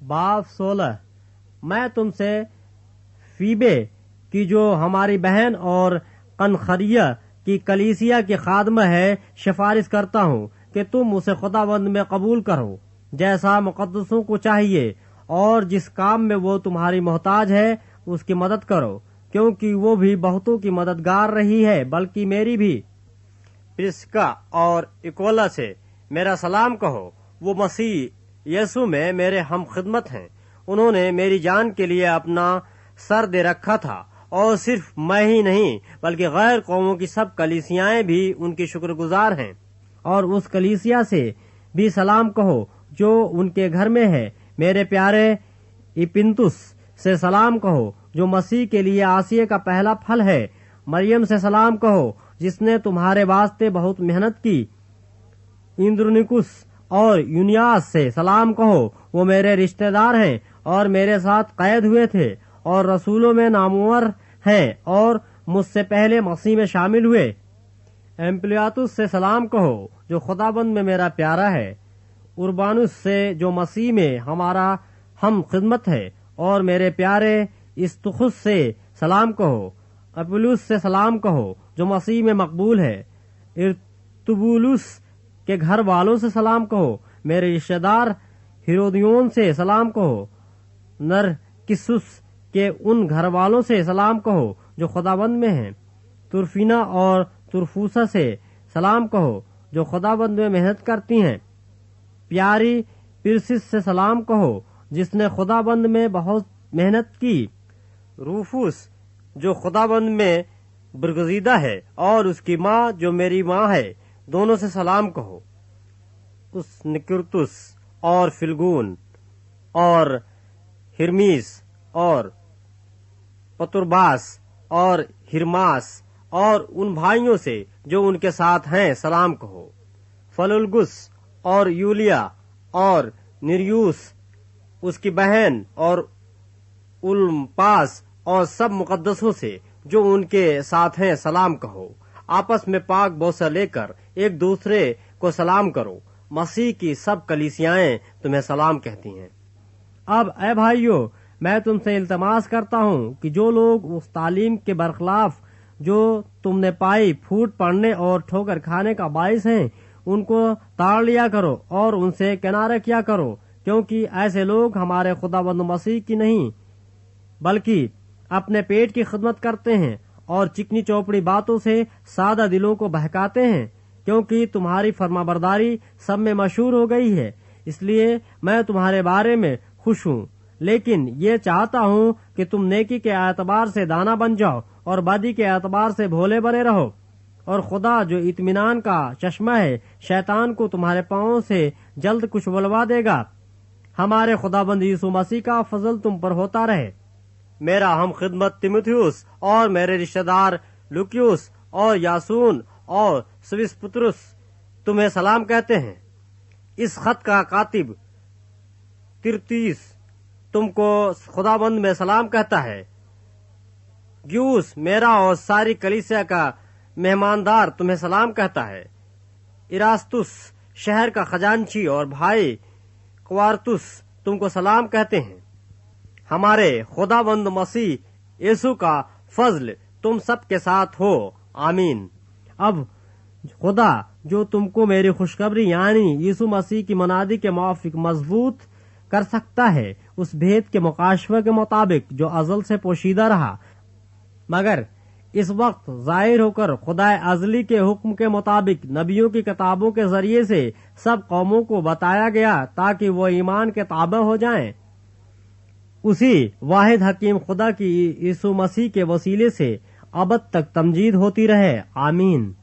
बाब 16। मैं तुमसे फीबे की जो हमारी बहन और कनखरिया की कलीसिया की खादमा है सिफारिश करता हूँ कि तुम उसे खुदाबंद में कबूल करो जैसा मुकद्दसों को चाहिए, और जिस काम में वो तुम्हारी मोहताज है उसकी मदद करो, क्योंकि वो भी बहुतों की मददगार रही है, बल्कि मेरी भी। प्रिस्का और इकोला से मेरा सलाम कहो। वो मसीह यीशु में मेरे हम खिदमत हैं। उन्होंने मेरी जान के लिए अपना सर दे रखा था, और सिर्फ मैं ही नहीं बल्कि गैर कौमों की सब कलीसियाएं भी उनकी शुक्रगुजार हैं। और उस कलीसिया से भी सलाम कहो जो उनके घर में है। मेरे प्यारे इपिंतुस से सलाम कहो जो मसीह के लिए आसिया का पहला फल है। मरियम से सलाम कहो जिसने तुम्हारे वास्ते बहुत मेहनत की। इंद्रुनिकुस और यूनियास से सलाम कहो, वो मेरे रिश्तेदार हैं और मेरे साथ कैद हुए थे और रसूलों में नामवर हैं और मुझसे पहले मसीह में शामिल हुए। एम्प्लियातुस से सलाम कहो जो खुदाबंद में मेरा प्यारा है। उर्बानुस से जो मसीह में हमारा हम खिदमत है, और मेरे प्यारे इस्तुखुस से सलाम कहो। अपुलुस से सलाम कहो जो मसीह में मकबूल है। इर्तुबुलुस के घर वालों से सलाम कहो। मेरे रिश्तेदार हिरोदियोन से सलाम कहो। नरकिसुस के उन घर वालों से सलाम कहो जो खुदाबंद में हैं। तुरफीना और तुरफूसा से सलाम कहो जो खुदाबंद में मेहनत करती हैं। प्यारी पिरसिस से सलाम कहो जिसने खुदाबंद में बहुत मेहनत की। रूफुस जो खुदाबंद में बरगजीदा है, और उसकी माँ जो मेरी माँ है, दोनों से सलाम कहो। उस निकुरतुस और फिलगून और हिरमीस और पतुरबास और हिरमास और उन भाइयों से जो उनके साथ हैं सलाम कहो। फलुलगुस और यूलिया और निरयूस उसकी बहन और उल्पास और सब मुकद्दसों से जो उनके साथ हैं सलाम कहो। आपस में पाक बोसा लेकर एक दूसरे को सलाम करो। मसीह की सब कलीसियाएं तुम्हें सलाम कहती हैं। अब ऐ भाइयों, मैं तुमसे इल्तमास करता हूँ कि जो लोग उस तालीम के बरखलाफ जो तुमने पाई फूट पड़ने और ठोकर खाने का बाइस हैं, उनको ताड़ लिया करो और उनसे किनारे किया करो, क्योंकि ऐसे लोग हमारे खुदावंद मसीह की नहीं बल्कि अपने पेट की खिदमत करते हैं और चिकनी चौपड़ी बातों से सादा दिलों को बहकाते हैं। क्योंकि तुम्हारी फरमाबरदारी सब में मशहूर हो गई है, इसलिए मैं तुम्हारे बारे में खुश हूँ। लेकिन ये चाहता हूँ कि तुम नेकी के एतबार से दाना बन जाओ और बदी के एतबार से भोले बने रहो। और खुदा जो इत्मीनान का चश्मा है, शैतान को तुम्हारे पांवों से जल्द कुछ बुलवा देगा। हमारे खुदाबंद यीशु मसीह का फजल तुम पर होता रहे। मेरा हम खिदमत तिमुथियुस और मेरे रिश्तेदार लुकियुस और यासून और स्विसपुत्रुस तुम्हें सलाम कहते हैं। इस खत का कातिब तिरतीस तुमको खुदाबंद में सलाम कहता है। ग्यूस मेरा और सारी कलीसिया का मेहमानदार तुम्हें सलाम कहता है। इरास्तुस शहर का खजांची और भाई क्वारतुस तुमको सलाम कहते हैं। हमारे खुदाबंद मसीह यीशु का फजल तुम सब के साथ हो। आमीन। अब खुदा जो तुमको मेरी खुशखबरी यानी यीशु मसीह की मनादी के मुआफिक मजबूत कर सकता है, उस भेद के मुकाशफे के मुताबिक जो अजल से पोशीदा रहा मगर इस वक्त जाहिर होकर खुदा अजली के हुक्म के मुताबिक नबियों की किताबों के जरिए से सब कौमों को बताया गया, ताकि वो ईमान के ताबे हो जाएं। उसी वाहिद हकीम खुदा की यीशु मसीह के वसीले से अबद तक तमजीद होती रहे। आमीन।